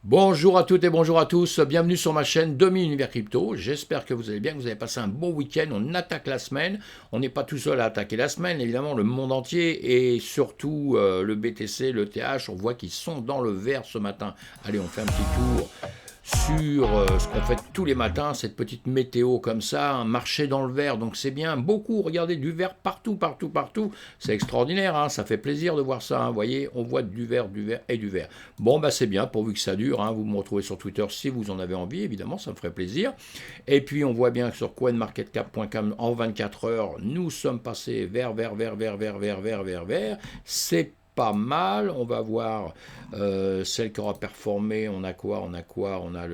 Bonjour à toutes et bonjour à tous, bienvenue sur ma chaîne Demi-Univers Crypto. J'espère que vous allez bien, que vous avez passé un bon week-end. On attaque la semaine, on n'est pas tout seul à attaquer la semaine, évidemment le monde entier et surtout le BTC, le TH, on voit qu'ils sont dans le vert ce matin. Allez, on fait un petit tour sur ce qu'on fait tous les matins, cette petite météo comme ça, un marché dans le vert, donc c'est bien, beaucoup, regardez, du vert partout, partout, partout, c'est extraordinaire, hein, ça fait plaisir de voir ça, hein, vous voyez, on voit du vert et du vert. Bon, bah c'est bien, pourvu que ça dure, hein, vous me retrouvez sur Twitter si vous en avez envie, évidemment, ça me ferait plaisir. Et puis on voit bien que sur coinmarketcap.com, en 24 heures, nous sommes passés vers, c'est pas mal. On va voir celle qui aura performé. On a quoi? On a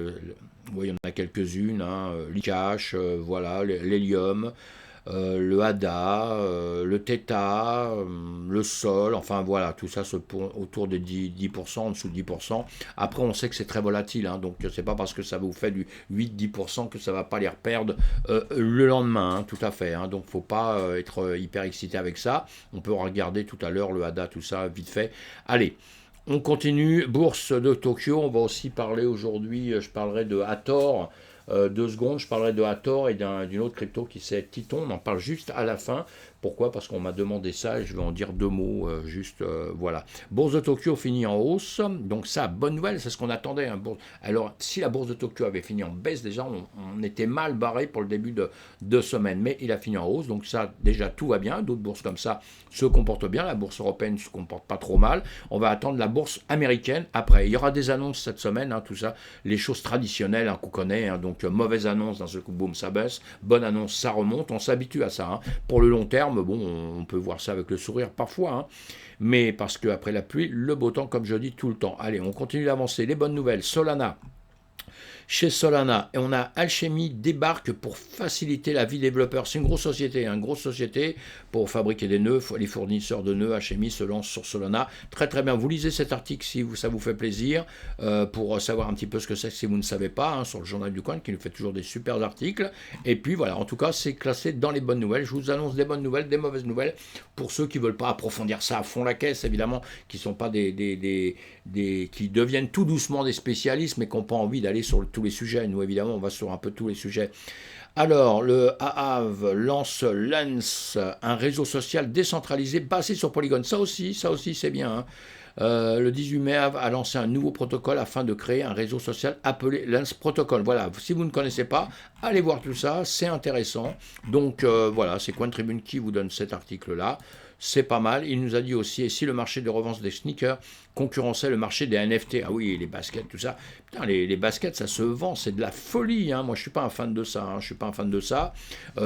oui, on a quelques-unes. Hein, l'Icash, voilà, l'hélium, le ADA, le Theta, le Sol, enfin voilà, tout ça autour de 10%, en dessous de 10%. Après, on sait que c'est très volatile, hein, donc c'est pas parce que ça vous fait du 8-10% que ça va pas les reperdre le lendemain, hein, tout à fait. Hein, donc faut pas être hyper excité avec ça. On peut regarder tout à l'heure le ADA, tout ça, vite fait. Allez. On continue, bourse de Tokyo, on va aussi parler aujourd'hui, je parlerai de Hathor, 2 secondes, je parlerai de Hathor et d'une autre crypto qui c'est Titon, on en parle juste à la fin. Pourquoi? Parce qu'on m'a demandé ça et je vais en dire 2 mots, juste voilà. Bourse de Tokyo finit en hausse, donc ça, bonne nouvelle, c'est ce qu'on attendait. Hein, alors, si la bourse de Tokyo avait fini en baisse, déjà, on était mal barré pour le début de semaine, mais il a fini en hausse, donc ça, déjà, tout va bien. D'autres bourses comme ça se comportent bien, la bourse européenne se comporte pas trop mal. On va attendre la bourse américaine après. Il y aura des annonces cette semaine, hein, tout ça, les choses traditionnelles hein, qu'on connaît, hein, donc mauvaise annonce, d'un seul coup, boum, ça baisse, bonne annonce, ça remonte, on s'habitue à ça. Hein. Pour le long terme, bon, on peut voir ça avec le sourire parfois, hein, mais parce qu'après la pluie, le beau temps, comme je dis tout le temps. Allez, on continue d'avancer. Les bonnes nouvelles, Solana. Chez Solana, et on a Alchemy débarque pour faciliter la vie des développeurs. C'est une grosse société, une grosse société pour fabriquer des nœuds. Les fournisseurs de nœuds Alchemy se lancent sur Solana. Très très bien. Vous lisez cet article si ça vous fait plaisir pour savoir un petit peu ce que c'est si vous ne savez pas hein, sur le journal du coin qui nous fait toujours des super articles. Et puis voilà, en tout cas, c'est classé dans les bonnes nouvelles. Je vous annonce des bonnes nouvelles, des mauvaises nouvelles pour ceux qui ne veulent pas approfondir ça à fond la caisse, évidemment, qui sont pas qui deviennent tout doucement des spécialistes, mais qui n'ont pas envie d'aller sur tous les sujets. Nous, évidemment, on va sur un peu tous les sujets. Alors, le AAV lance Lens, un réseau social décentralisé basé sur Polygon. Ça aussi, c'est bien. Hein. Le 18 mai a lancé un nouveau protocole afin de créer un réseau social appelé Lens Protocol. Voilà, si vous ne connaissez pas, allez voir tout ça, c'est intéressant. Donc voilà, c'est Coin Tribune qui vous donne cet article-là. C'est pas mal. Il nous a dit aussi, et si le marché de revente des sneakers concurrençait le marché des NFT, ah oui, les baskets, tout ça. Putain, les baskets, ça se vend, c'est de la folie. Hein. Moi, je suis pas un fan de ça. Hein. Je suis pas un fan de ça.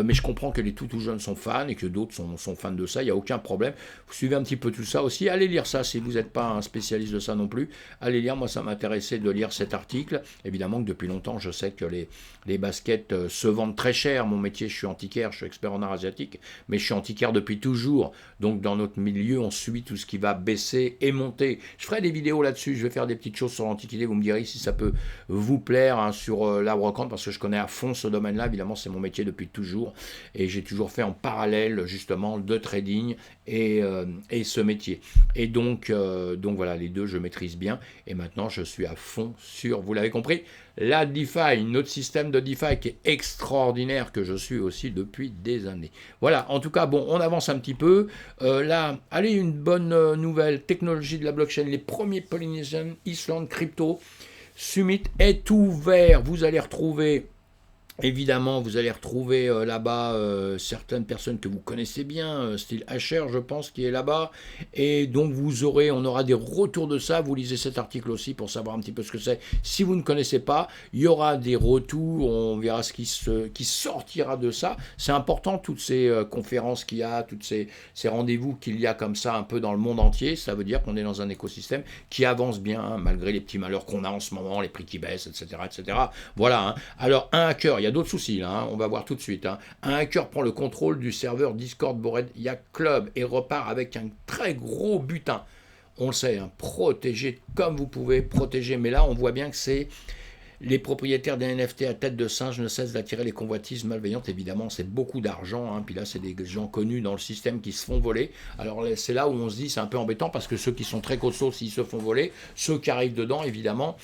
Mais je comprends que les tout jeunes sont fans et que d'autres sont fans de ça. Il n'y a aucun problème. Vous suivez un petit peu tout ça aussi. Allez lire ça si vous n'êtes pas un spécialiste de ça non plus. Allez lire. Moi, ça m'intéressait de lire cet article. Évidemment que depuis longtemps, je sais que les baskets se vendent très cher. Mon métier, je suis antiquaire, je suis expert en art asiatique, mais je suis antiquaire depuis toujours. Donc, dans notre milieu, on suit tout ce qui va baisser et monter. Je ferai des vidéos là-dessus. Je vais faire des petites choses sur l'Antiquité. Vous me direz si ça peut vous plaire hein, sur la brocante parce que je connais à fond ce domaine-là. Évidemment, c'est mon métier depuis toujours et j'ai toujours fait en parallèle justement de trading et ce métier. Et donc voilà, les deux, je maîtrise bien. Et maintenant, je suis à fond sur, vous l'avez compris, la DeFi, notre système de DeFi qui est extraordinaire que je suis aussi depuis des années. Voilà, en tout cas, bon, on avance un petit peu. Là, allez, une bonne nouvelle, technologie de la blockchain, les premiers Polynesian Island Crypto Summit est ouvert. Vous allez retrouver évidemment, vous allez retrouver là-bas certaines personnes que vous connaissez bien, style HR, je pense, qui est là-bas. Et donc, on aura des retours de ça. Vous lisez cet article aussi pour savoir un petit peu ce que c'est. Si vous ne connaissez pas, il y aura des retours. On verra ce qui sortira de ça. C'est important, toutes ces conférences qu'il y a, tous ces rendez-vous qu'il y a comme ça un peu dans le monde entier. Ça veut dire qu'on est dans un écosystème qui avance bien, hein, malgré les petits malheurs qu'on a en ce moment, les prix qui baissent, etc. etc. Voilà. Hein. Alors, un hacker, il y a d'autres soucis là, hein, on va voir tout de suite. Hein. Un hacker prend le contrôle du serveur Discord Bored Yacht Club et repart avec un très gros butin. On le sait, hein, protégez comme vous pouvez protéger, mais là on voit bien que c'est Les propriétaires des NFT à tête de singe ne cessent d'attirer les convoitises malveillantes. Évidemment, c'est beaucoup d'argent. Hein. Puis là, c'est des gens connus dans le système qui se font voler. Alors c'est là où on se dit c'est un peu embêtant parce que ceux qui sont très costauds, s'ils se font voler, ceux qui arrivent dedans, évidemment,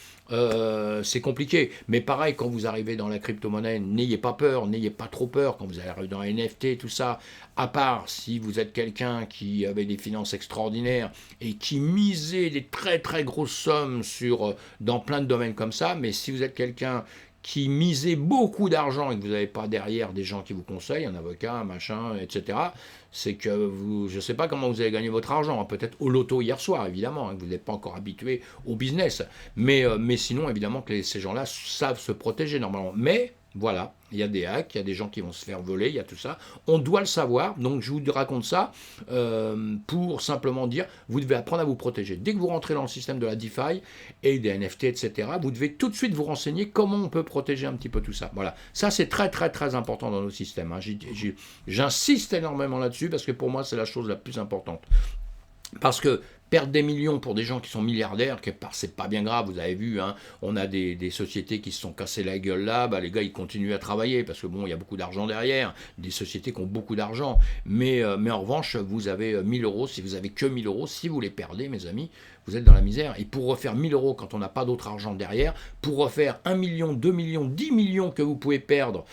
c'est compliqué. Mais pareil, quand vous arrivez dans la crypto-monnaie, n'ayez pas peur, n'ayez pas trop peur. Quand vous arrivez dans NFT, tout ça, à part si vous êtes quelqu'un qui avait des finances extraordinaires et qui misait des très très grosses sommes dans plein de domaines comme ça, mais si vous êtes quelqu'un qui misait beaucoup d'argent et que vous n'avez pas derrière des gens qui vous conseillent, un avocat, un machin, etc., c'est que je ne sais pas comment vous allez gagner votre argent, hein. Peut-être au loto hier soir, évidemment, hein, que vous n'êtes pas encore habitué au business, mais sinon, évidemment, que ces gens-là savent se protéger normalement. Mais voilà, il y a des hacks, il y a des gens qui vont se faire voler, il y a tout ça. On doit le savoir, donc je vous raconte ça pour simplement dire, vous devez apprendre à vous protéger. Dès que vous rentrez dans le système de la DeFi et des NFT, etc., vous devez tout de suite vous renseigner comment on peut protéger un petit peu tout ça. Voilà, ça c'est très très très important dans nos systèmes. Hein. J'insiste énormément là-dessus parce que pour moi c'est la chose la plus importante. Parce que perdre des millions pour des gens qui sont milliardaires, c'est pas bien grave, vous avez vu, hein, on a des sociétés qui se sont cassées la gueule là, bah, les gars ils continuent à travailler, parce que bon, il y a beaucoup d'argent derrière, des sociétés qui ont beaucoup d'argent, mais en revanche, vous avez 1000 euros, si vous avez que 1000 euros, si vous les perdez, mes amis, vous êtes dans la misère, et pour refaire 1000 euros quand on n'a pas d'autre argent derrière, pour refaire 1 million, 2 millions, 10 millions que vous pouvez perdre,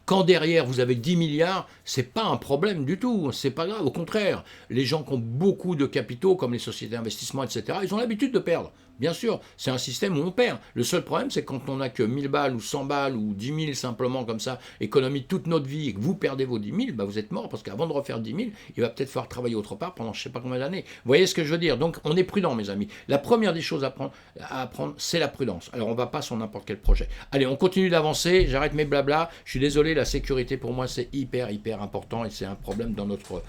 quand derrière vous avez 10 milliards, c'est pas un problème du tout, c'est pas grave, au contraire, les gens qui ont beaucoup de capitaux, comme les sociétés d'investissement, etc., ils ont l'habitude de perdre. Bien sûr, c'est un système où on perd. Le seul problème, c'est quand on n'a que 1000 balles ou 100 balles ou 10 000 simplement comme ça, économie toute notre vie, et que vous perdez vos 10 000, bah vous êtes mort, parce qu'avant de refaire 10 000, il va peut-être falloir travailler autre part pendant je sais pas combien d'années. Vous voyez ce que je veux dire? Donc on est prudent, mes amis. La première des choses à apprendre, c'est la prudence. Alors on va pas sur n'importe quel projet. Allez, on continue d'avancer, j'arrête mes blabla. Je suis désolé, la sécurité pour moi c'est hyper important et c'est un problème dans notre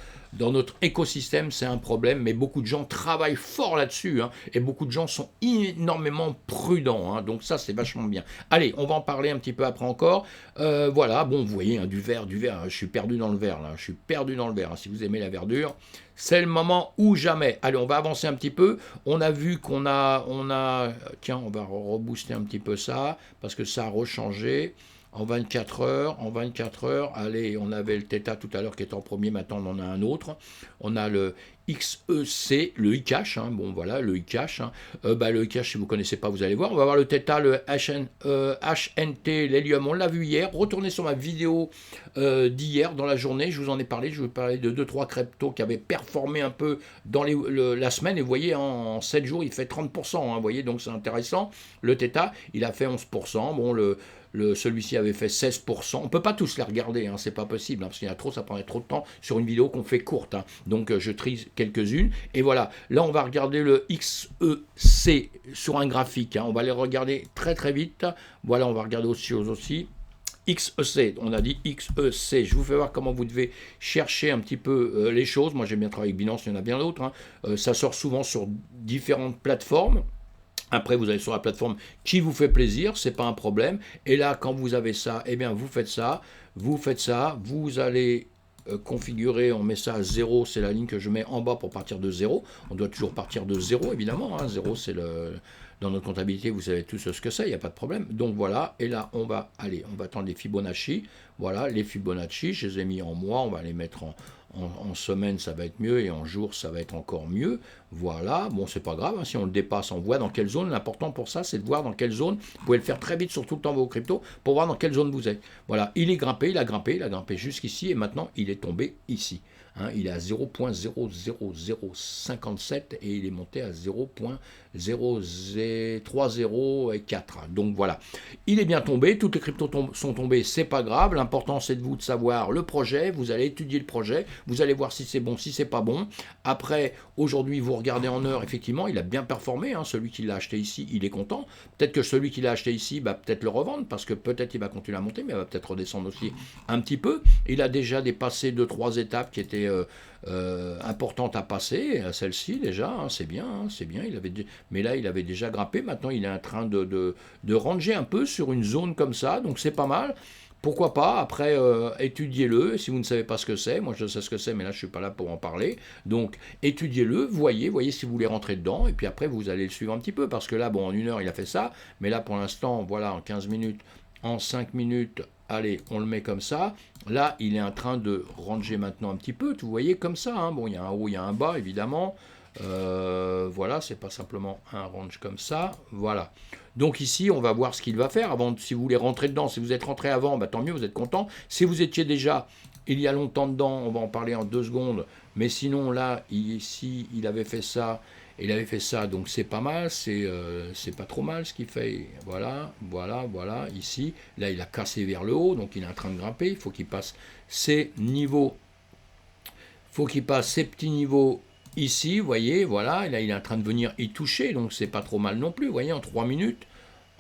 écosystème, c'est un problème, mais beaucoup de gens travaillent fort là-dessus, hein, et beaucoup de gens sont énormément prudents, hein, donc ça c'est vachement bien. Allez, on va en parler un petit peu après encore. Voilà, bon, vous voyez, hein, du vert, hein, je suis perdu dans le vert, là, je suis perdu dans le vert, hein, si vous aimez la verdure, c'est le moment ou jamais. Allez, on va avancer un petit peu. On a vu qu'on tiens, on va rebooster un petit peu ça, parce que ça a rechangé. En 24 heures, allez, on avait le Theta tout à l'heure qui est en premier, maintenant on en a un autre. On a le XEC, le iCash, hein, bon voilà, le iCash. Hein. Le iCash, si vous ne connaissez pas, vous allez voir. On va voir le Theta, le HNT, l'hélium, on l'a vu hier. Retournez sur ma vidéo d'hier, dans la journée, je vous en ai parlé. Je vous parlais de 2-3 cryptos qui avaient performé un peu dans la semaine. Et vous voyez, en 7 jours, il fait 30%. Hein, vous voyez, donc c'est intéressant. Le Theta, il a fait 11%. Bon, celui-ci avait fait 16%. On ne peut pas tous les regarder, hein, c'est pas possible, hein, parce qu'il y en a trop, ça prendrait trop de temps sur une vidéo qu'on fait courte. Hein. Donc je trie quelques-unes. Et voilà, là on va regarder le XEC sur un graphique. Hein. On va les regarder très très vite. Voilà, on va regarder aussi. XEC, on a dit XEC. Je vous fais voir comment vous devez chercher un petit peu les choses. Moi j'aime bien travailler avec Binance, il y en a bien d'autres. Hein. Ça sort souvent sur différentes plateformes. Après, vous allez sur la plateforme qui vous fait plaisir, c'est pas un problème. Et là, quand vous avez ça, eh bien, vous faites ça, vous allez configurer, on met ça à 0, c'est la ligne que je mets en bas pour partir de 0. On doit toujours partir de 0, évidemment. Hein. 0, c'est dans notre comptabilité, vous savez tous ce que c'est, il n'y a pas de problème. Donc voilà, et là, on va attendre les Fibonacci. Voilà, les Fibonacci, je les ai mis en mois, on va les mettre en semaine, ça va être mieux, et en jour, ça va être encore mieux. Voilà, bon, c'est pas grave, hein, si on le dépasse, on voit dans quelle zone. L'important pour ça, c'est de voir dans quelle zone. Vous pouvez le faire très vite sur tout le temps vos cryptos pour voir dans quelle zone vous êtes. Voilà, il a grimpé jusqu'ici, et maintenant, il est tombé ici. Hein, il est à 0.00057 et il est monté à 0.03004. Donc voilà, il est bien tombé, toutes les cryptos sont tombées, c'est pas grave. L'important c'est de vous de savoir le projet, vous allez étudier le projet, vous allez voir si c'est bon, si c'est pas bon. Après, aujourd'hui, vous regardez en heure, effectivement, il a bien performé, hein, celui qui l'a acheté ici, il est content. Peut-être que celui qui l'a acheté ici, peut-être le revendre, parce que peut-être il va continuer à monter, mais il va peut-être redescendre aussi un petit peu. Il a déjà dépassé 2-3 étapes qui étaient importante à passer, à celle-ci déjà, hein, c'est bien, mais là il avait déjà grimpé, maintenant il est en train de ranger un peu sur une zone comme ça, donc c'est pas mal. pourquoi pas, après, étudiez-le, si vous ne savez pas ce que c'est, moi je sais ce que c'est, mais là je ne suis pas là pour en parler, donc étudiez-le, voyez si vous voulez rentrer dedans, et puis après vous allez le suivre un petit peu, parce que là, bon, en 1 heure il a fait ça, mais là pour l'instant, voilà, en 15 minutes, en 5 minutes, allez, on le met comme ça, là il est en train de ranger maintenant un petit peu, vous voyez, comme ça, hein. Bon, il y a un haut, il y a un bas, évidemment, voilà, c'est pas simplement un range comme ça, voilà. Donc ici, on va voir ce qu'il va faire. Avant, si vous voulez rentrer dedans, si vous êtes rentré avant, bah, tant mieux, vous êtes content. Si vous étiez déjà il y a longtemps dedans, on va en parler en 2 secondes. Mais sinon, là, ici, il avait fait ça, il avait fait ça, donc c'est pas mal, c'est pas trop mal ce qu'il fait. Voilà, voilà, voilà, ici. Là, il a cassé vers le haut, donc il est en train de grimper. Il faut qu'il passe ces niveaux, faut qu'il passe ces petits niveaux ici, vous voyez, voilà, et là il est en train de venir y toucher, donc c'est pas trop mal non plus, vous voyez, en 3 minutes,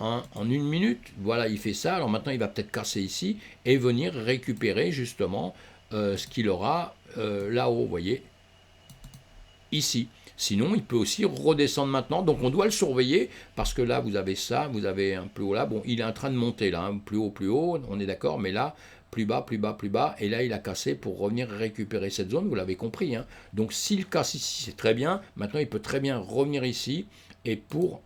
hein, en 1 minute, voilà, il fait ça, alors maintenant il va peut-être casser ici, et venir récupérer justement ce qu'il aura là-haut, vous voyez, ici. Sinon, il peut aussi redescendre maintenant, donc on doit le surveiller, parce que là, vous avez ça, vous avez un plus haut là, bon, il est en train de monter là, hein, plus haut, on est d'accord, mais là, plus bas, plus bas, plus bas, et là, il a cassé pour revenir récupérer cette zone, vous l'avez compris, hein. Donc s'il casse ici, c'est très bien, maintenant, il peut très bien revenir ici, et pour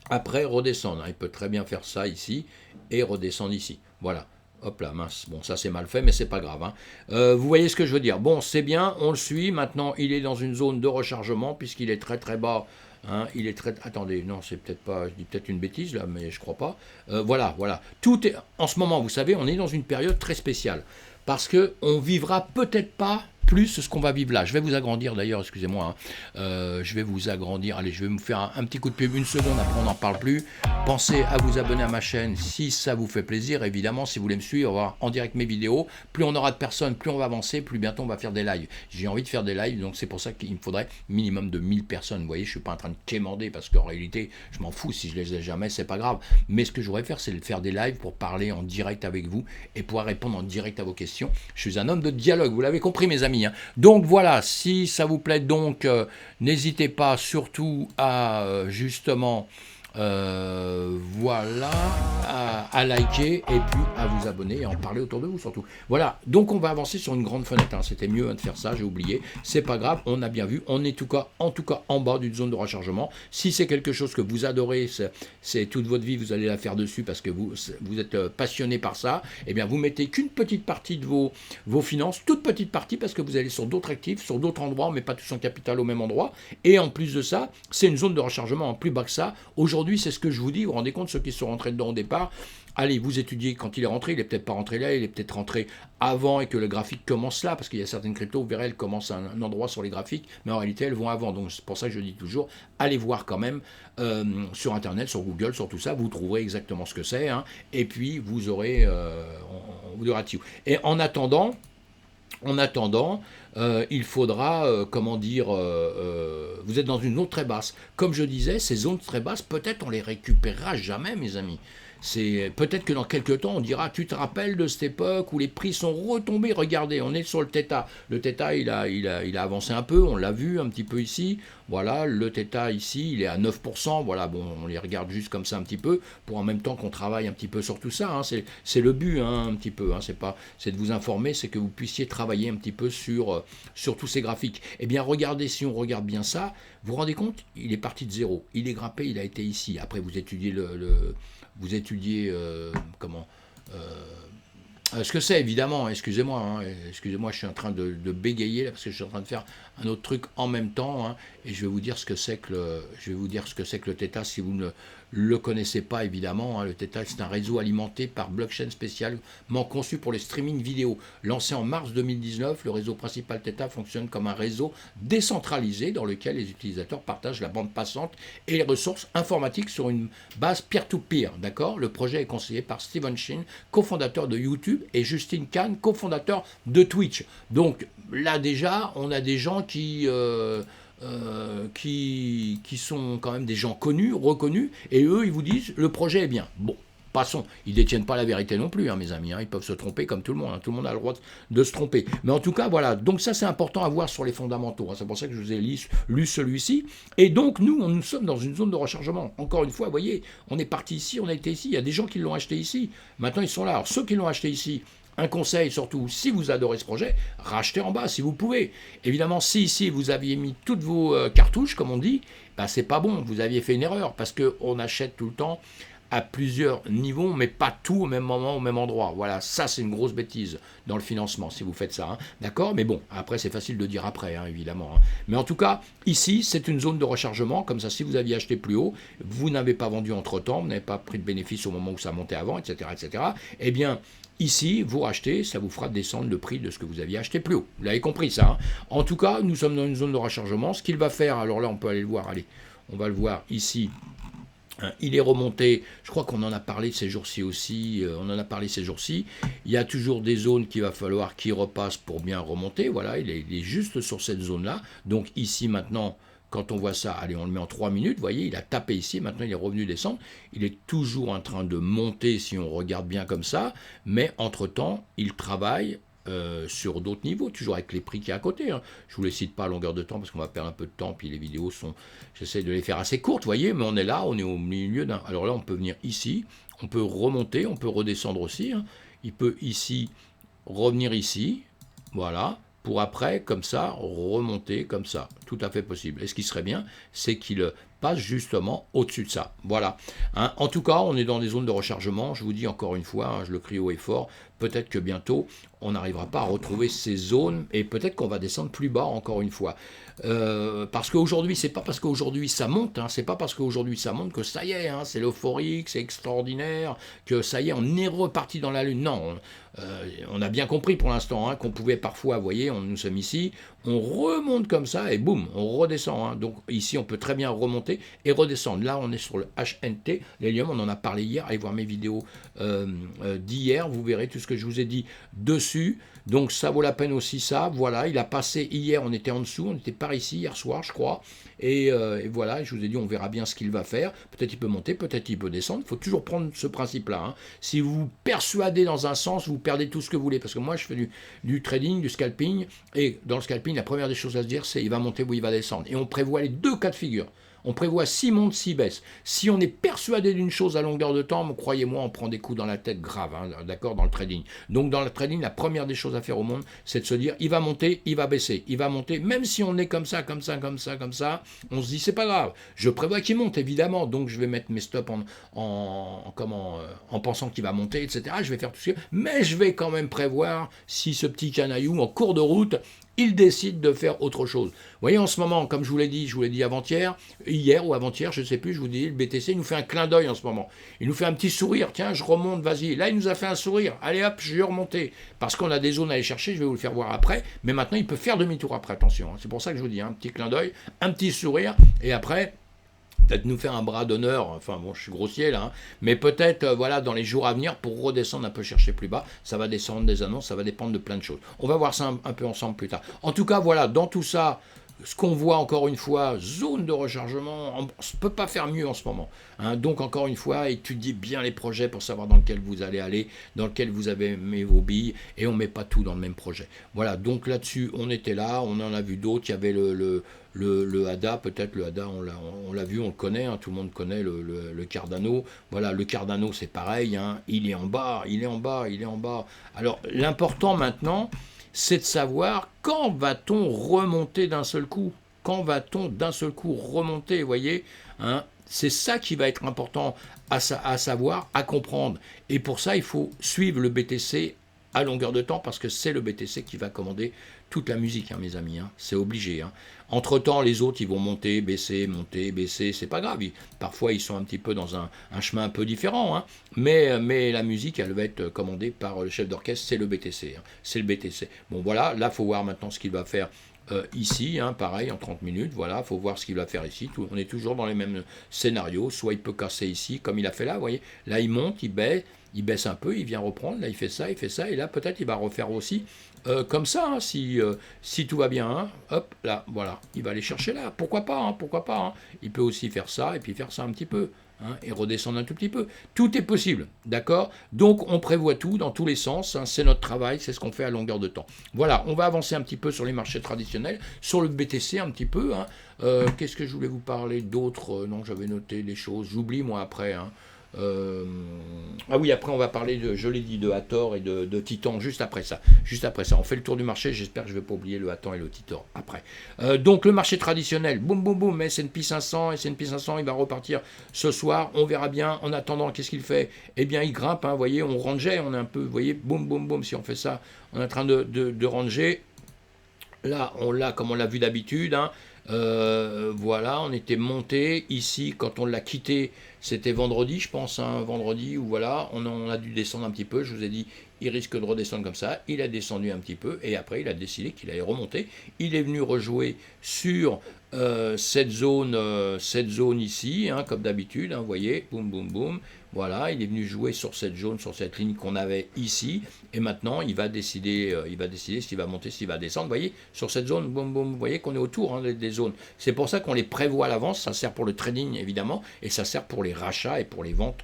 après redescendre, hein. Il peut très bien faire ça ici, et redescendre ici, voilà. Hop là, mince. Bon, ça c'est mal fait, mais c'est pas grave, hein. Vous voyez ce que je veux dire. Bon, c'est bien, on le suit. Maintenant, il est dans une zone de rechargement, puisqu'il est très très bas. Hein, il est très. Attendez, non, c'est peut-être pas. Je dis peut-être une bêtise là, mais je crois pas. Voilà, voilà. Tout est. En ce moment, vous savez, on est dans une période très spéciale. Parce que on vivra peut-être pas plus ce qu'on va vivre là. Je vais vous agrandir d'ailleurs, excusez-moi, hein. Je vais vous agrandir. Allez, je vais me faire un petit coup de pub, 1 seconde, après on n'en parle plus. Pensez à vous abonner à ma chaîne si ça vous fait plaisir. Évidemment, si vous voulez me suivre, voir en direct mes vidéos. Plus on aura de personnes, plus on va avancer, plus bientôt on va faire des lives. J'ai envie de faire des lives, donc c'est pour ça qu'il me faudrait minimum de 1000 personnes. Vous voyez, je suis pas en train de quémander parce qu'en réalité, je m'en fous. Si je les ai jamais, c'est pas grave. Mais ce que je voudrais faire, c'est de faire des lives pour parler en direct avec vous et pouvoir répondre en direct à vos questions. Je suis un homme de dialogue, vous l'avez compris, mes amis, hein. Donc voilà, si ça vous plaît, donc n'hésitez pas surtout à justement voilà, à liker et puis à vous abonner et à en parler autour de vous surtout. Voilà, donc on va avancer sur une grande fenêtre, hein. C'était mieux, hein, de faire ça, j'ai oublié. C'est pas grave, on a bien vu, on est en tout cas en bas d'une zone de rechargement. Si c'est quelque chose que vous adorez, c'est toute votre vie, vous allez la faire dessus parce que vous êtes passionné par ça, et bien vous mettez qu'une petite partie de vos finances, toute petite partie, parce que vous allez sur d'autres actifs, sur d'autres endroits, mais pas tous en capital au même endroit. Et en plus de ça, c'est une zone de rechargement en plus bas que ça. Aujourd'hui, c'est ce que je vous dis, vous vous rendez compte, ceux qui sont rentrés dedans au départ, allez, vous étudiez quand il est rentré, il est peut-être pas rentré là, il est peut-être rentré avant et que le graphique commence là, parce qu'il y a certaines cryptos, vous verrez, elles commencent à un endroit sur les graphiques, mais en réalité, elles vont avant. Donc c'est pour ça que je dis toujours, allez voir quand même sur Internet, sur Google, sur tout ça, vous trouverez exactement ce que c'est, hein, et puis vous aurez, vous aurez dessus. Et en attendant, il faudra, comment dire, vous êtes dans une zone très basse. Comme je disais, ces zones très basses, peut-être on les récupérera jamais, mes amis. C'est peut-être que dans quelques temps, on dira, tu te rappelles de cette époque où les prix sont retombés. Regardez, on est sur le Theta. Le Theta, il a avancé un peu, on l'a vu un petit peu ici. Voilà, le Theta ici, il est à 9%. Voilà, bon, on les regarde juste comme ça un petit peu, pour en même temps qu'on travaille un petit peu sur tout ça, hein. C'est le but, hein, un petit peu, hein. C'est de vous informer, c'est que vous puissiez travailler un petit peu sur tous ces graphiques. Eh bien, regardez, si on regarde bien ça, vous vous rendez compte, il est parti de zéro. Il est grimpé, il a été ici. Après, vous étudiez vous étudiez comment ce que c'est, évidemment, excusez-moi, hein, excusez-moi, je suis en train de bégayer là parce que je suis en train de faire un autre truc en même temps, hein, et je vais vous dire ce que c'est que le Theta si vous ne le connaissez pas, évidemment, hein. Le Theta, c'est un réseau alimenté par blockchain spécialement conçu pour les streaming vidéo. Lancé en mars 2019, le réseau principal Theta fonctionne comme un réseau décentralisé dans lequel les utilisateurs partagent la bande passante et les ressources informatiques sur une base peer-to-peer. D'accord ? Le projet est conseillé par Steven Shin, cofondateur de YouTube, et Justin Kan, cofondateur de Twitch. Donc là déjà, on a des gens qui sont quand même des gens connus, reconnus, et eux, ils vous disent, le projet est bien. Bon, Passons, ils ne détiennent pas la vérité non plus, hein, mes amis, hein, ils peuvent se tromper comme tout le monde, hein, tout le monde a le droit de se tromper. Mais en tout cas, voilà, donc ça c'est important à voir sur les fondamentaux, hein, c'est pour ça que je vous ai lu celui-ci. Et donc nous sommes dans une zone de rechargement. Encore une fois, vous voyez, on est parti ici, on a été ici, il y a des gens qui l'ont acheté ici, maintenant ils sont là. Alors ceux qui l'ont acheté ici, un conseil surtout, si vous adorez ce projet, rachetez en bas si vous pouvez. Évidemment, si ici vous aviez mis toutes vos cartouches, comme on dit, ben, c'est pas bon, vous aviez fait une erreur, parce qu'on achète tout le temps à plusieurs niveaux, mais pas tout au même moment, au même endroit. Voilà, ça c'est une grosse bêtise dans le financement, si vous faites ça. Hein. D'accord. Mais bon, après c'est facile de dire après, hein, évidemment. Hein. Mais en tout cas, ici, c'est une zone de rechargement, comme ça, si vous aviez acheté plus haut, vous n'avez pas vendu entre-temps, vous n'avez pas pris de bénéfice au moment où ça montait avant, etc., etc., eh bien, ici, vous rachetez, ça vous fera descendre le prix de ce que vous aviez acheté plus haut. Vous l'avez compris, ça. Hein. En tout cas, nous sommes dans une zone de rechargement. Ce qu'il va faire, alors là, on peut aller le voir, allez, on va le voir ici. Il est remonté, je crois qu'on en a parlé ces jours-ci aussi, il y a toujours des zones qu'il va falloir qu'il repasse pour bien remonter, voilà, il est juste sur cette zone-là, donc ici maintenant, quand on voit ça, allez, on le met en 3 minutes, vous voyez, il a tapé ici, maintenant il est revenu descendre, il est toujours en train de monter si on regarde bien comme ça, mais entre-temps, il travaille sur d'autres niveaux, toujours avec les prix qui est à côté. Hein. Je ne vous les cite pas à longueur de temps parce qu'on va perdre un peu de temps, puis les vidéos sont, j'essaie de les faire assez courtes, vous voyez, mais on est là, on est au milieu d'un. Alors là, on peut venir ici, on peut remonter, on peut redescendre aussi. Hein. Il peut ici revenir ici, voilà, pour après, comme ça, remonter comme ça. Tout à fait possible. Et ce qui serait bien, c'est qu'il passe justement au-dessus de ça. Voilà. Hein. En tout cas, on est dans des zones de rechargement. Je vous dis encore une fois, hein, je le crie haut et fort, peut-être que bientôt, on n'arrivera pas à retrouver ces zones et peut-être qu'on va descendre plus bas encore une fois. Parce qu'aujourd'hui, c'est pas parce qu'aujourd'hui ça monte, hein, c'est pas parce qu'aujourd'hui ça monte que ça y est, hein, c'est l'euphorique, c'est extraordinaire, que ça y est, on est reparti dans la lune. Non, on a bien compris pour l'instant hein, qu'on pouvait parfois, vous voyez, nous sommes ici, on remonte comme ça et boum, on redescend. Hein. Donc ici, on peut très bien remonter et redescendre. Là, on est sur le HNT, l'hélium, on en a parlé hier. Allez voir mes vidéos d'hier, vous verrez tout ce que je vous ai dit dessus. Donc ça vaut la peine aussi ça. Voilà, il a passé hier, on était en dessous, on était par ici hier soir, je crois. Et voilà, je vous ai dit, on verra bien ce qu'il va faire. Peut-être il peut monter, peut-être il peut descendre. Il faut toujours prendre ce principe-là. Hein. Si vous vous persuadez dans un sens, vous perdez tout ce que vous voulez. Parce que moi, je fais du trading, du scalping. Et dans le scalping, la première des choses à se dire, c'est il va monter ou il va descendre. Et on prévoit les deux cas de figure. On prévoit 6 montes, 6 baisses. Si on est persuadé d'une chose à longueur de temps, croyez-moi, on prend des coups dans la tête graves, hein, d'accord, dans le trading. Donc dans le trading, la première des choses à faire au monde, c'est de se dire, il va monter, il va baisser, il va monter, même si on est comme ça, on se dit, c'est pas grave. Je prévois qu'il monte, évidemment, donc je vais mettre mes stops en pensant qu'il va monter, etc. Je vais faire tout ce que... Mais je vais quand même prévoir si ce petit canaillou, en cours de route, il décide de faire autre chose. Vous voyez, en ce moment, comme je vous l'ai dit avant-hier, hier ou avant-hier, je ne sais plus, je vous dis, le BTC, il nous fait un clin d'œil en ce moment. Il nous fait un petit sourire, tiens, je remonte, vas-y. Là, il nous a fait un sourire, allez hop, je vais remonter. Parce qu'on a des zones à aller chercher, je vais vous le faire voir après, mais maintenant, il peut faire demi-tour après, attention. C'est pour ça que je vous dis, un petit clin d'œil, un petit sourire, et après... peut-être nous faire un bras d'honneur, enfin bon, je suis grossier là, hein, mais peut-être voilà dans les jours à venir pour redescendre un peu chercher plus bas, ça va descendre des annonces, ça va dépendre de plein de choses. On va voir ça un peu ensemble plus tard. En tout cas, voilà, dans tout ça, ce qu'on voit encore une fois, zone de rechargement, on ne peut pas faire mieux en ce moment. Hein. Donc encore une fois, étudiez bien les projets pour savoir dans lequel vous allez aller, dans lequel vous avez mis vos billes, et on ne met pas tout dans le même projet. Voilà, donc là-dessus, on était là, on en a vu d'autres, il y avait le ADA, peut-être le ADA, on l'a vu, on le connaît, hein, tout le monde connaît le Cardano. Voilà, le Cardano c'est pareil, hein, il est en bas. Alors l'important maintenant, c'est de savoir quand va-t-on remonter d'un seul coup. Quand va-t-on d'un seul coup remonter, vous voyez hein. C'est ça qui va être important à savoir, à comprendre. Et pour ça, il faut suivre le BTC à longueur de temps parce que c'est le BTC qui va commander toute la musique, hein, mes amis. Hein. C'est obligé. Hein. Entre-temps, les autres, ils vont monter, baisser, c'est pas grave. Parfois, ils sont un petit peu dans un chemin un peu différent. Hein. Mais la musique, elle va être commandée par le chef d'orchestre, c'est le BTC. Hein. C'est le BTC. Bon, voilà, là, il faut voir maintenant ce qu'il va faire ici, hein, pareil, en 30 minutes. Voilà, il faut voir ce qu'il va faire ici. On est toujours dans les mêmes scénarios. Soit il peut casser ici, comme il a fait là, vous voyez. Là, il monte, il baisse. il baisse un peu, il vient reprendre, là il fait ça, et là peut-être il va refaire aussi comme ça, hein, si tout va bien, hein, hop, là, voilà, il va aller chercher là, pourquoi pas, hein, pourquoi pas, hein. Il peut aussi faire ça, et puis faire ça un petit peu, hein, et redescendre un tout petit peu. Tout est possible, d'accord? Donc on prévoit tout dans tous les sens, hein, c'est notre travail, c'est ce qu'on fait à longueur de temps. Voilà, on va avancer un petit peu sur les marchés traditionnels, sur le BTC un petit peu, hein. Qu'est-ce que je voulais vous parler d'autre? Non, j'avais noté les choses, j'oublie moi après, hein. Euh, ah oui, après on va parler de, je l'ai dit, de Hathor et de Titan juste après ça. Juste après ça, on fait le tour du marché. J'espère que je ne vais pas oublier le Hathor et le Titan après. Donc le marché traditionnel, boum boum boum, S&P 500, S&P 500, il va repartir ce soir. On verra bien. En attendant, qu'est-ce qu'il fait? Eh bien, il grimpe. Vous voyez, on rangeait, on est un peu, vous voyez, boum boum boum. Si on fait ça, on est en train de ranger. Là, on l'a comme on l'a vu d'habitude, hein. Voilà, on était monté ici quand on l'a quitté, c'était vendredi, je pense, hein, vendredi, ou voilà, on a dû descendre un petit peu. Je vous ai dit, il risque de redescendre comme ça. Il a descendu un petit peu et après, il a décidé qu'il allait remonter. Il est venu rejouer sur cette zone ici, hein, comme d'habitude, hein, vous voyez, boum boum boum. Voilà, il est venu jouer sur cette zone, sur cette ligne qu'on avait ici, et maintenant il va décider s'il va monter, s'il va descendre. Vous voyez, sur cette zone, boum boum, vous voyez qu'on est autour, hein, des zones. C'est pour ça qu'on les prévoit à l'avance. Ça sert pour le trading évidemment, et ça sert pour les rachats et pour les ventes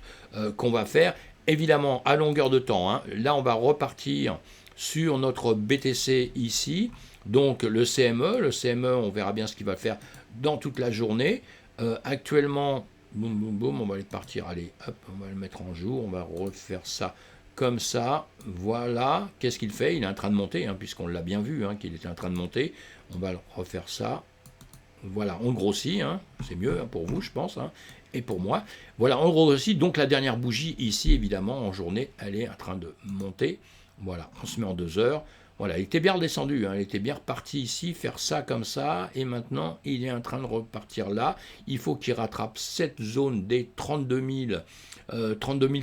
qu'on va faire évidemment à longueur de temps, hein. Là, on va repartir sur notre BTC ici. Donc le CME, on verra bien ce qu'il va faire dans toute la journée. Actuellement, boum boum boum, on va aller partir, allez, hop, on va le mettre en jour, on va refaire ça comme ça, voilà. Qu'est-ce qu'il fait? Il est en train de monter, hein, puisqu'on l'a bien vu, hein, qu'il était en train de monter. On va refaire ça, voilà, on grossit, hein, c'est mieux, hein, pour vous, je pense, hein, et pour moi. Voilà, on grossit, donc la dernière bougie ici, évidemment, en journée, elle est en train de monter. Voilà, on se met en 2 heures. Voilà, il était bien redescendu, hein, il était bien reparti ici, faire ça comme ça, et maintenant il est en train de repartir là. Il faut qu'il rattrape cette zone des 32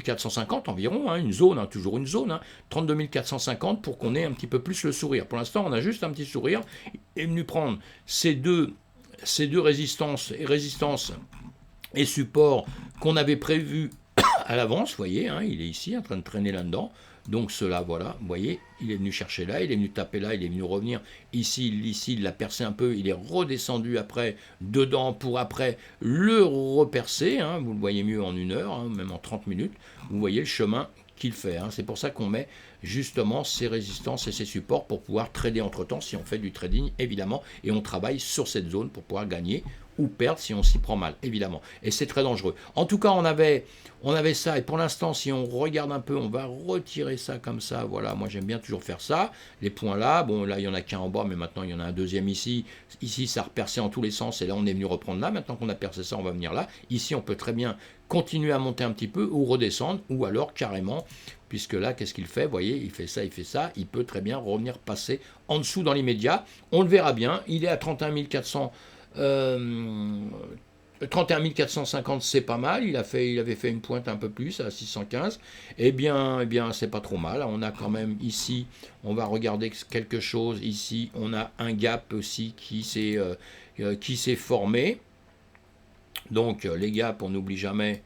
450 environ, hein, une zone, hein, toujours une zone, hein, 32 450 pour qu'on ait un petit peu plus le sourire. Pour l'instant, on a juste un petit sourire. Il est venu prendre ces deux résistances et supports qu'on avait prévus à l'avance, vous voyez, hein, il est ici en train de traîner là-dedans. Donc cela, voilà, vous voyez, il est venu chercher là, il est venu taper là, il est venu revenir ici, il l'a percé un peu, il est redescendu après, dedans, pour après le repercer, hein, vous le voyez mieux en 1 heure, hein, même en 30 minutes, vous voyez le chemin qu'il fait, hein. C'est pour ça qu'on met justement ces résistances et ces supports pour pouvoir trader entre temps, si on fait du trading, évidemment, et on travaille sur cette zone pour pouvoir gagner ou perdre si on s'y prend mal, évidemment. Et c'est très dangereux. En tout cas, on avait ça, et pour l'instant, si on regarde un peu, on va retirer ça comme ça, voilà, moi j'aime bien toujours faire ça, les points là, bon là il y en a qu'un en bas, mais maintenant il y en a un deuxième ici, ça a repercé en tous les sens, et là on est venu reprendre là, maintenant qu'on a percé ça, on va venir là, ici on peut très bien continuer à monter un petit peu, ou redescendre, ou alors carrément, puisque là, qu'est-ce qu'il fait? Vous voyez, il fait ça, il peut très bien revenir passer en dessous dans l'immédiat, on le verra bien, il est à 31 400, 31 450, c'est pas mal. Il avait fait une pointe un peu plus à 615. Eh bien, c'est pas trop mal. On a quand même ici, on va regarder quelque chose. Ici, on a un gap aussi qui s'est formé. Donc, les gaps, on n'oublie jamais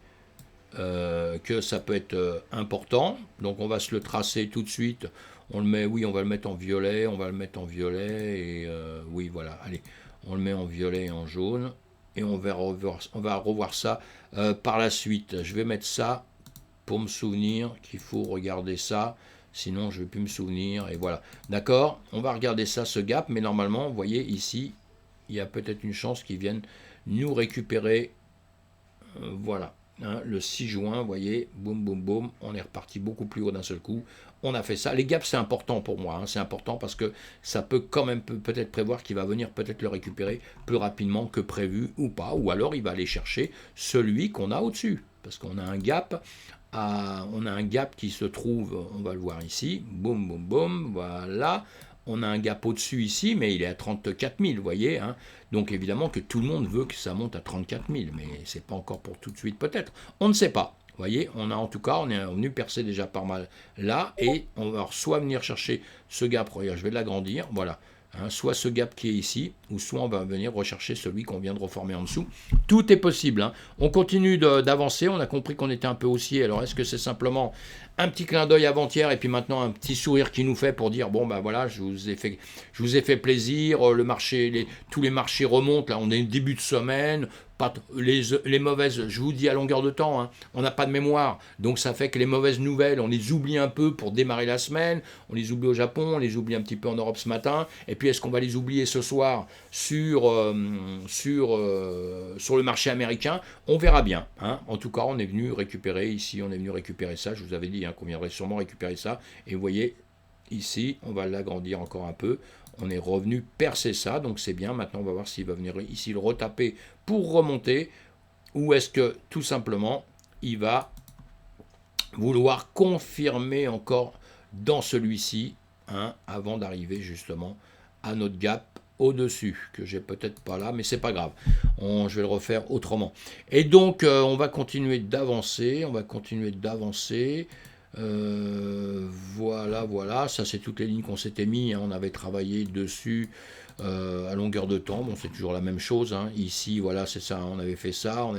que ça peut être important. Donc, on va se le tracer tout de suite. On le met, oui, on va le mettre en violet. Et oui, voilà. Allez. On le met en violet et en jaune, et on va revoir ça par la suite. Je vais mettre ça pour me souvenir qu'il faut regarder ça, sinon je ne vais plus me souvenir, et voilà. D'accord? On va regarder ça, ce gap, mais normalement, vous voyez, ici, il y a peut-être une chance qu'ils viennent nous récupérer. Voilà. Hein, le 6 juin, vous voyez, boum, boum, boum, on est reparti beaucoup plus haut d'un seul coup. On a fait ça. Les gaps, c'est important pour moi. Hein, c'est important parce que ça peut quand même peut-être prévoir qu'il va venir peut-être le récupérer plus rapidement que prévu ou pas. Ou alors, il va aller chercher celui qu'on a au-dessus. Parce qu'on a un gap. On a un gap qui se trouve, on va le voir ici. Boum, boum, boum. Voilà. On a un gap au-dessus ici, mais il est à 34 000, vous voyez. Hein. Donc évidemment que tout le monde veut que ça monte à 34 000, mais c'est pas encore pour tout de suite peut-être. On ne sait pas. Vous voyez, on est venu percer déjà pas mal là, et on va soit venir chercher ce gap, regarde, je vais l'agrandir, voilà. hein, soit ce gap qui est ici, ou soit on va venir rechercher celui qu'on vient de reformer en dessous. Tout est possible. Hein. On continue d'avancer, on a compris qu'on était un peu haussier, alors est-ce que c'est simplement un petit clin d'œil avant-hier et puis maintenant un petit sourire qui nous fait pour dire bon ben voilà, je vous ai fait plaisir, le marché, tous les marchés remontent, là on est début de semaine, pas les mauvaises, je vous dis à longueur de temps, hein, on n'a pas de mémoire, donc ça fait que les mauvaises nouvelles, on les oublie un peu pour démarrer la semaine, on les oublie au Japon, on les oublie un petit peu en Europe ce matin, et puis est-ce qu'on va les oublier ce soir sur le marché américain? On verra bien. Hein. En tout cas, on est venu récupérer ici, on est venu récupérer ça, je vous avais dit hein, qu'on viendrait sûrement récupérer ça, et vous voyez, ici, on va l'agrandir encore un peu, on est revenu percer ça, donc c'est bien. Maintenant, on va voir s'il va venir ici le retaper pour remonter, ou est-ce que tout simplement, il va vouloir confirmer encore dans celui-ci, hein, avant d'arriver justement à notre gap au-dessus, que j'ai peut-être pas là, mais c'est pas grave. Je vais le refaire autrement. Et donc, on va continuer d'avancer, voilà, ça c'est toutes les lignes qu'on s'était mis, hein, on avait travaillé dessus à longueur de temps, bon c'est toujours la même chose, hein. Ici voilà c'est ça, hein, on avait fait ça,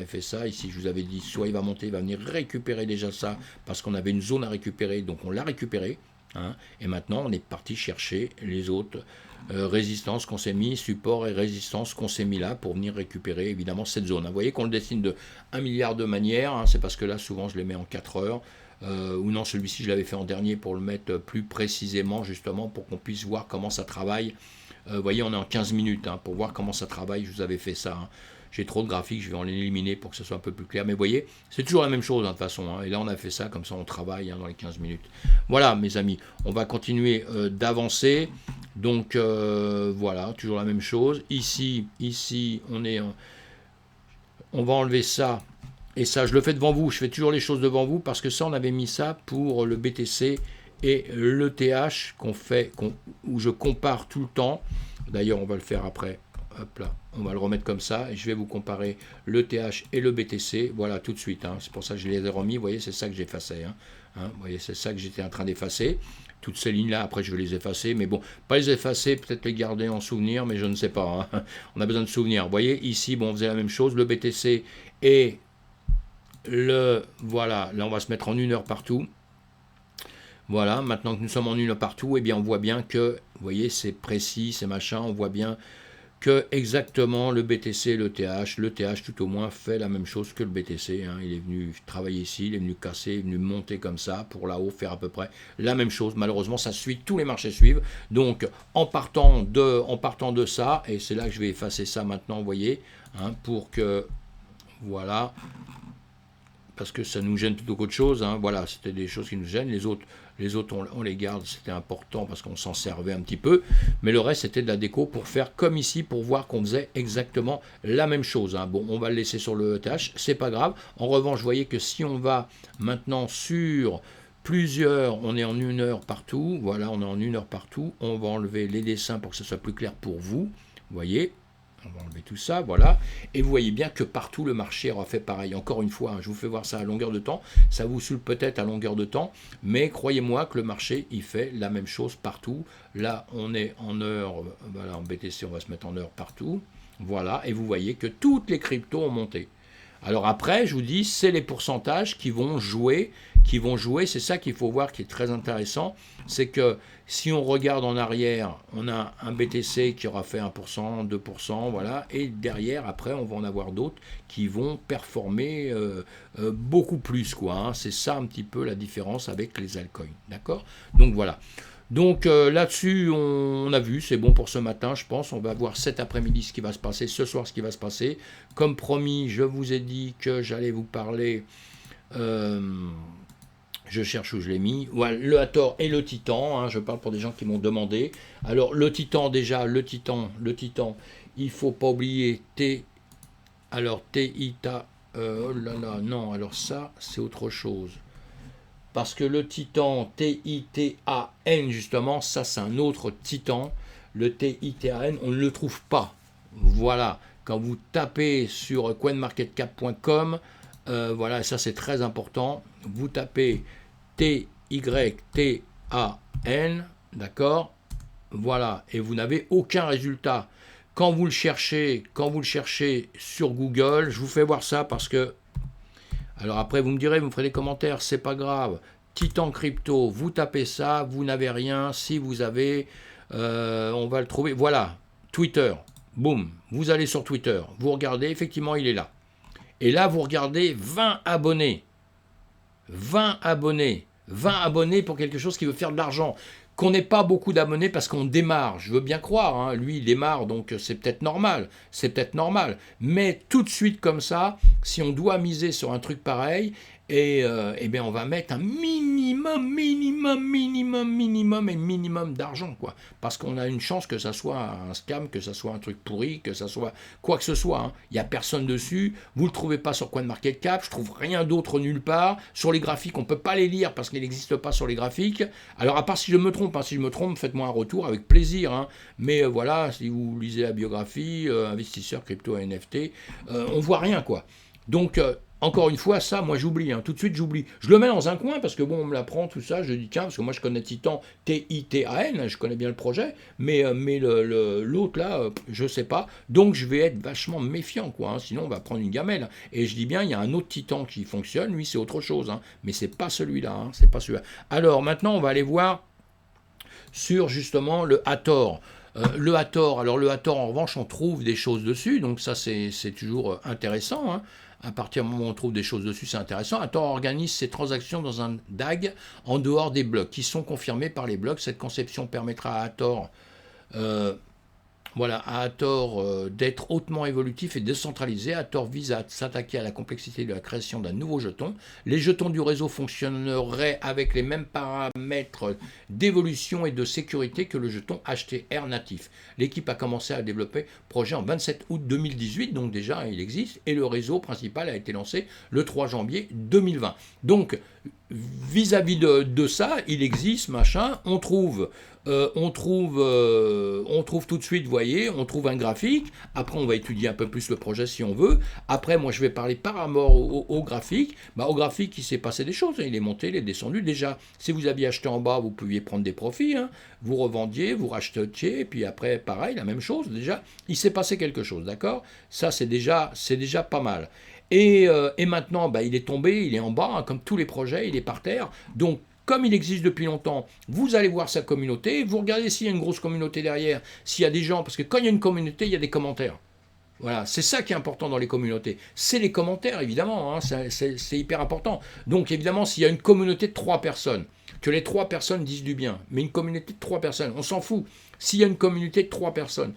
ici je vous avais dit soit il va monter, il va venir récupérer déjà ça, parce qu'on avait une zone à récupérer, donc on l'a récupéré, hein, et maintenant on est parti chercher les autres résistances qu'on s'est mis, support et résistance qu'on s'est mis là, pour venir récupérer évidemment cette zone, hein. Vous voyez qu'on le dessine de 1 milliard de manières, hein, c'est parce que là souvent je les mets en 4 heures, ou non, celui-ci je l'avais fait en dernier pour le mettre plus précisément, justement pour qu'on puisse voir comment ça travaille. Vous voyez, on est en 15 minutes, hein, pour voir comment ça travaille, je vous avais fait ça. Hein. J'ai trop de graphiques, je vais en éliminer pour que ce soit un peu plus clair. Mais vous voyez, c'est toujours la même chose, hein, de toute façon. Hein. Et là, on a fait ça, comme ça on travaille, hein, dans les 15 minutes. Voilà, mes amis, on va continuer d'avancer. Donc, voilà, toujours la même chose. Ici, on va enlever ça. Et ça, je le fais devant vous, je fais toujours les choses devant vous, parce que ça, on avait mis ça pour le BTC et l'ETH où je compare tout le temps. D'ailleurs, on va le faire après. Hop là, on va le remettre comme ça, et je vais vous comparer l'ETH et le BTC, voilà, tout de suite. Hein. C'est pour ça que je les ai remis, vous voyez, c'est ça que j'effaçais. Hein. Vous voyez, c'est ça que j'étais en train d'effacer. Toutes ces lignes-là, après, je vais les effacer, mais bon, pas les effacer, peut-être les garder en souvenir, mais je ne sais pas. Hein. On a besoin de souvenirs. Vous voyez, ici, bon, on faisait la même chose, le BTC et voilà, là on va se mettre en 1 heure partout. Voilà, maintenant que nous sommes en 1 heure partout, eh bien on voit bien que, vous voyez, c'est précis, c'est machin, on voit bien que exactement le BTC, le TH tout au moins fait la même chose que le BTC. Hein. Il est venu travailler ici, il est venu casser, il est venu monter comme ça, pour là-haut faire à peu près la même chose. Malheureusement, ça suit, tous les marchés suivent. Donc en partant de ça, et c'est là que je vais effacer ça maintenant, vous voyez, hein, pour que, voilà, parce que ça nous gêne plutôt qu'autre chose. Hein. Voilà, c'était des choses qui nous gênent. Les autres on les garde, c'était important parce qu'on s'en servait un petit peu. Mais le reste, c'était de la déco pour faire comme ici, pour voir qu'on faisait exactement la même chose. Hein. Bon, on va le laisser sur le ETH, c'est pas grave. En revanche, vous voyez que si on va maintenant sur plusieurs, on est en 1 heure partout. Voilà, on est en 1 heure partout. On va enlever les dessins pour que ce soit plus clair pour vous. Vous voyez, on va enlever tout ça, voilà. Et vous voyez bien que partout, le marché aura fait pareil. Encore une fois, hein, je vous fais voir ça à longueur de temps. Ça vous saoule peut-être à longueur de temps, mais croyez-moi que le marché, il fait la même chose partout. Là, on est en heure, voilà, en BTC, on va se mettre en heure partout. Voilà, et vous voyez que toutes les cryptos ont monté. Alors après, je vous dis, c'est les pourcentages qui vont jouer, c'est ça qu'il faut voir qui est très intéressant, c'est que si on regarde en arrière, on a un BTC qui aura fait 1%, 2%, voilà, et derrière, après, on va en avoir d'autres qui vont performer beaucoup plus, quoi. Hein. C'est ça un petit peu la différence avec les altcoins, d'accord? Donc voilà. Donc là-dessus, on a vu, c'est bon pour ce matin, je pense. On va voir cet après-midi ce qui va se passer, ce soir ce qui va se passer. Comme promis, je vous ai dit que j'allais vous parler, je cherche où je l'ai mis, voilà, le Hathor et le Titan, hein, je parle pour des gens qui m'ont demandé. Alors le Titan déjà, le Titan, il ne faut pas oublier alors TITA, oh là là, non, alors ça c'est autre chose. Parce que le Titan, TITAN, justement, ça c'est un autre Titan. Le TITAN, on ne le trouve pas. Voilà, quand vous tapez sur coinmarketcap.com, voilà, ça c'est très important. Vous tapez TYTAN, d'accord? Voilà, et vous n'avez aucun résultat. Quand vous le cherchez sur Google, je vous fais voir ça parce que, alors après vous me direz, vous me ferez des commentaires, c'est pas grave. Titan Crypto, vous tapez ça, vous n'avez rien. Si vous avez, on va le trouver. Voilà, Twitter, boum, vous allez sur Twitter, vous regardez, effectivement il est là. Et là vous regardez 20 abonnés. 20 abonnés. 20 abonnés pour quelque chose qui veut faire de l'argent. Qu'on n'ait pas beaucoup d'abonnés parce qu'on démarre, je veux bien croire, hein. Lui il démarre donc c'est peut-être normal, mais tout de suite comme ça, si on doit miser sur un truc pareil, et bien on va mettre un minimum d'argent, quoi, parce qu'on a une chance que ça soit un scam, que ça soit un truc pourri, que ça soit quoi que ce soit, hein. Il n'y a personne dessus, vous ne le trouvez pas sur CoinMarketCap, je trouve rien d'autre nulle part, sur les graphiques on ne peut pas les lire parce qu'ils n'existent pas sur les graphiques, alors à part si je me trompe, hein, si je me trompe, faites-moi un retour avec plaisir, hein. Mais voilà, si vous lisez la biographie, investisseur crypto NFT, on voit rien, quoi. Donc, encore une fois, ça, moi j'oublie, hein, tout de suite j'oublie. Je le mets dans un coin parce que bon, on me l'apprend, tout ça, je dis tiens, parce que moi je connais Titan, Titan, je connais bien le projet, mais l'autre là, je sais pas. Donc je vais être vachement méfiant, quoi, hein, sinon on va prendre une gamelle. Et je dis bien, il y a un autre Titan qui fonctionne, lui c'est autre chose, hein, mais c'est pas celui-là, hein, c'est pas celui-là. Alors maintenant, on va aller voir sur justement le Hathor. Le Hathor, alors le Hathor en revanche on trouve des choses dessus, donc ça c'est toujours intéressant, hein. À partir du moment où on trouve des choses dessus, c'est intéressant. Hathor organise ses transactions dans un DAG en dehors des blocs, qui sont confirmés par les blocs. Cette conception permettra à Hathor euh, voilà, à Hathor d'être hautement évolutif et décentralisé. Hathor vise à s'attaquer à la complexité de la création d'un nouveau jeton. Les jetons du réseau fonctionneraient avec les mêmes paramètres d'évolution et de sécurité que le jeton HTR natif. L'équipe a commencé à développer le projet en 27 août 2018, donc déjà il existe, et le réseau principal a été lancé le 3 janvier 2020. Donc, vis-à-vis de ça, il existe, machin, on trouve tout de suite, vous voyez, on trouve un graphique. Après, on va étudier un peu plus le projet si on veut. Après, moi, je vais parler par rapport au graphique. Au graphique, il s'est passé des choses, hein. Il est monté, il est descendu. Déjà, si vous aviez acheté en bas, vous pouviez prendre des profits, hein. Vous revendiez, vous rachetiez, et puis après, pareil, la même chose. Déjà, il s'est passé quelque chose, d'accord? Ça, c'est déjà pas mal. Et maintenant, il est tombé, il est en bas, hein, comme tous les projets, il est par terre. Donc, comme il existe depuis longtemps, vous allez voir sa communauté, vous regardez s'il y a une grosse communauté derrière, s'il y a des gens, parce que quand il y a une communauté, il y a des commentaires. Voilà, c'est ça qui est important dans les communautés. C'est les commentaires, évidemment, hein, c'est hyper important. Donc, évidemment, s'il y a une communauté de 3 personnes, que les 3 personnes disent du bien, mais une communauté de 3 personnes, on s'en fout. S'il y a une communauté de 3 personnes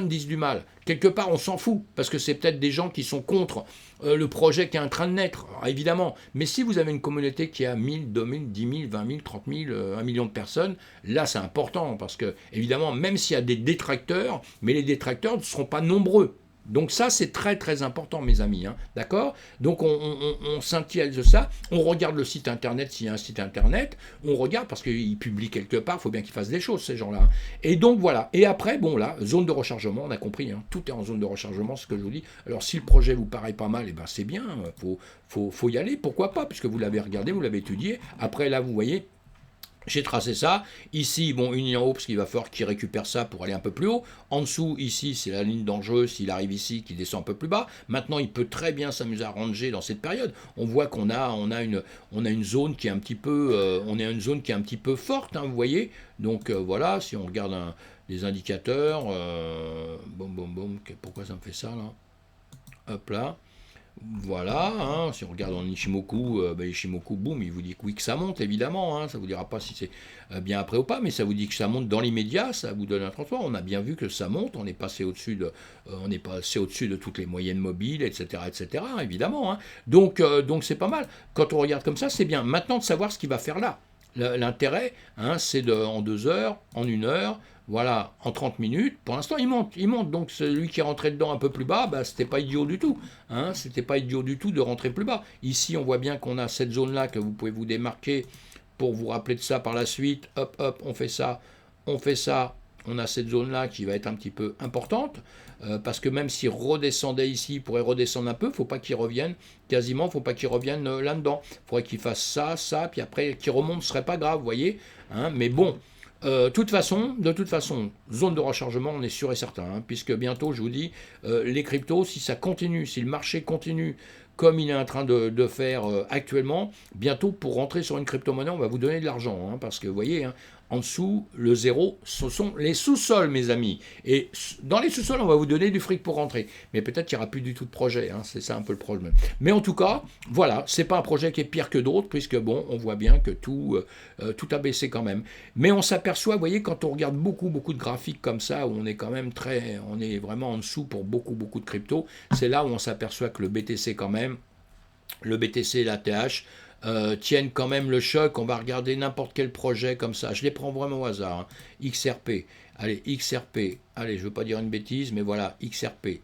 disent du mal, quelque part, on s'en fout, parce que c'est peut-être des gens qui sont contre le projet qui est en train de naître, évidemment. Mais si vous avez une communauté qui a 1000, 2000, 10 000, 20 000, 30 000, 1 million de personnes, là, c'est important, parce que, évidemment, même s'il y a des détracteurs, mais les détracteurs ne seront pas nombreux. Donc ça, c'est très très important, mes amis, hein, d'accord? Donc on s'intéresse de ça, on regarde le site internet, s'il y a un site internet, on regarde parce qu'il publie quelque part, il faut bien qu'ils fassent des choses, ces gens-là, hein. Et donc voilà, et après, bon là, zone de rechargement, on a compris, hein, tout est en zone de rechargement, ce que je vous dis. Alors si le projet vous paraît pas mal, et ben c'est bien, faut y aller, pourquoi pas, puisque vous l'avez regardé, vous l'avez étudié. Après là, vous voyez, j'ai tracé ça. Ici, bon, une ligne en haut, parce qu'il va falloir qu'il récupère ça pour aller un peu plus haut. En dessous, ici, c'est la ligne dangereuse. S'il arrive ici, qu'il descend un peu plus bas. Maintenant, il peut très bien s'amuser à ranger dans cette période. On voit qu'on a une zone qui est un petit peu, forte, hein, vous voyez. Donc voilà, si on regarde les indicateurs, pourquoi ça me fait ça là? Hop là. Voilà, hein, si on regarde en Ishimoku, Ishimoku, boum, il vous dit que oui que ça monte, évidemment, hein, ça ne vous dira pas si c'est bien après ou pas, mais ça vous dit que ça monte dans l'immédiat, ça vous donne un transport. On a bien vu que ça monte, on est passé au-dessus de toutes les moyennes mobiles, etc., évidemment, hein. Donc c'est pas mal. Quand on regarde comme ça, c'est bien. Maintenant de savoir ce qu'il va faire là. L'intérêt, hein, c'est en 2 heures, en 1 heure, voilà, en 30 minutes. Pour l'instant, il monte. Donc celui qui est rentré dedans un peu plus bas, c'était pas idiot du tout, hein, c'était pas idiot du tout de rentrer plus bas. Ici, on voit bien qu'on a cette zone-là que vous pouvez vous démarquer pour vous rappeler de ça par la suite. Hop, on fait ça. On a cette zone-là qui va être un petit peu importante, parce que même s'il redescendait ici, il pourrait redescendre un peu, il ne faut pas qu'il revienne quasiment, il ne faut pas qu'il revienne là-dedans. Il faudrait qu'il fasse ça, puis après qu'il remonte, ce ne serait pas grave, vous voyez, hein, mais bon, De toute façon, zone de rechargement, on est sûr et certain, hein, puisque bientôt, je vous dis, les cryptos, si ça continue, si le marché continue comme il est en train de faire actuellement, bientôt pour rentrer sur une crypto-monnaie, on va vous donner de l'argent, hein, parce que vous voyez, hein, en dessous, le zéro, ce sont les sous-sols, mes amis. Et dans les sous-sols, on va vous donner du fric pour rentrer. Mais peut-être qu'il n'y aura plus du tout de projet, hein, c'est ça un peu le problème. Mais en tout cas, voilà, c'est pas un projet qui est pire que d'autres, puisque bon, on voit bien que tout a baissé quand même. Mais on s'aperçoit, vous voyez, quand on regarde beaucoup de graphiques comme ça, où on est quand même on est vraiment en dessous pour beaucoup de crypto, c'est là où on s'aperçoit que le BTC quand même, le BTC et l'ATH tiennent quand même le choc. On va regarder n'importe quel projet comme ça. Je les prends vraiment au hasard, hein. XRP. Allez, XRP. Allez, je ne veux pas dire une bêtise, mais voilà, XRP.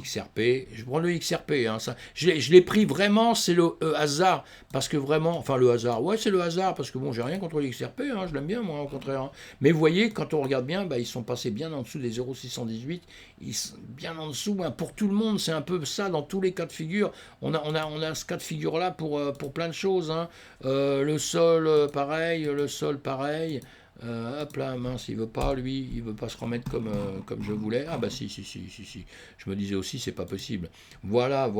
XRP, je prends le XRP, hein, ça, je l'ai pris vraiment, c'est le hasard, parce que vraiment, enfin le hasard, ouais c'est le hasard, parce que bon, j'ai rien contre le XRP, hein, je l'aime bien moi au contraire, hein. Mais vous voyez, quand on regarde bien, bah, ils sont passés bien en dessous des 0,618, ils sont bien en dessous, hein, pour tout le monde, c'est un peu ça dans tous les cas de figure, on a ce cas de figure là pour plein de choses, hein. Le sol pareil, le sol pareil, hop là, mince, il veut pas, lui, il veut pas se remettre comme je voulais. Ah bah si. Je me disais aussi, c'est pas possible. Voilà.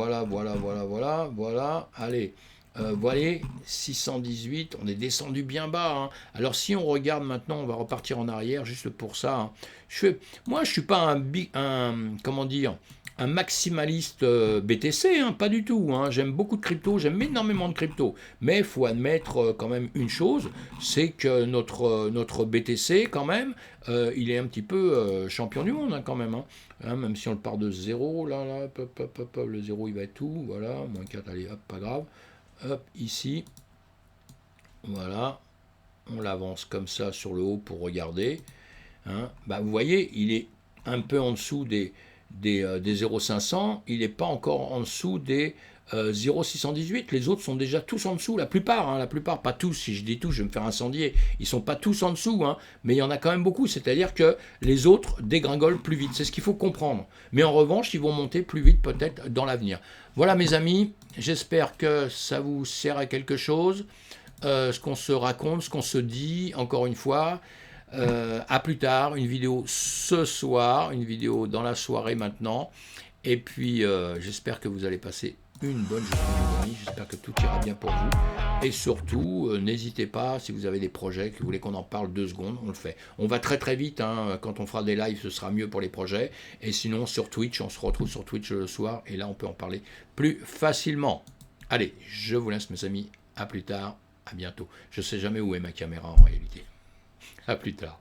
Allez, voilà, 618, on est descendu bien bas, hein. Alors si on regarde maintenant, on va repartir en arrière juste pour ça, hein. Moi, je suis pas comment dire, un maximaliste BTC, hein, pas du tout, hein. J'aime beaucoup de crypto, j'aime énormément de crypto. Mais il faut admettre quand même une chose, c'est que notre BTC, quand même, il est un petit peu champion du monde, hein, quand même, hein. Hein, même si on le part de zéro, là, le zéro, il va être tout, voilà, moins 4, allez, hop, pas grave. Hop, ici, voilà, on l'avance comme ça sur le haut pour regarder, hein. Bah, vous voyez, il est un peu en dessous des 0,500, il n'est pas encore en dessous des 0,618. Les autres sont déjà tous en dessous, la plupart, hein, pas tous. Si je dis tous, je vais me faire incendier. Ils sont pas tous en dessous, hein, mais il y en a quand même beaucoup. C'est-à-dire que les autres dégringolent plus vite. C'est ce qu'il faut comprendre. Mais en revanche, ils vont monter plus vite peut-être dans l'avenir. Voilà, mes amis. J'espère que ça vous sert à quelque chose. Ce qu'on se raconte, ce qu'on se dit, encore une fois. À plus tard, une vidéo ce soir, une vidéo dans la soirée maintenant. Et puis, j'espère que vous allez passer une bonne journée, mes amis. J'espère que tout ira bien pour vous. Et surtout, n'hésitez pas, si vous avez des projets, que vous voulez qu'on en parle 2 secondes, on le fait. On va très vite, hein. Quand on fera des lives, ce sera mieux pour les projets. Et sinon, sur Twitch, on se retrouve sur Twitch le soir. Et là, on peut en parler plus facilement. Allez, je vous laisse, mes amis. À plus tard, à bientôt. Je ne sais jamais où est ma caméra en réalité. À plus tard.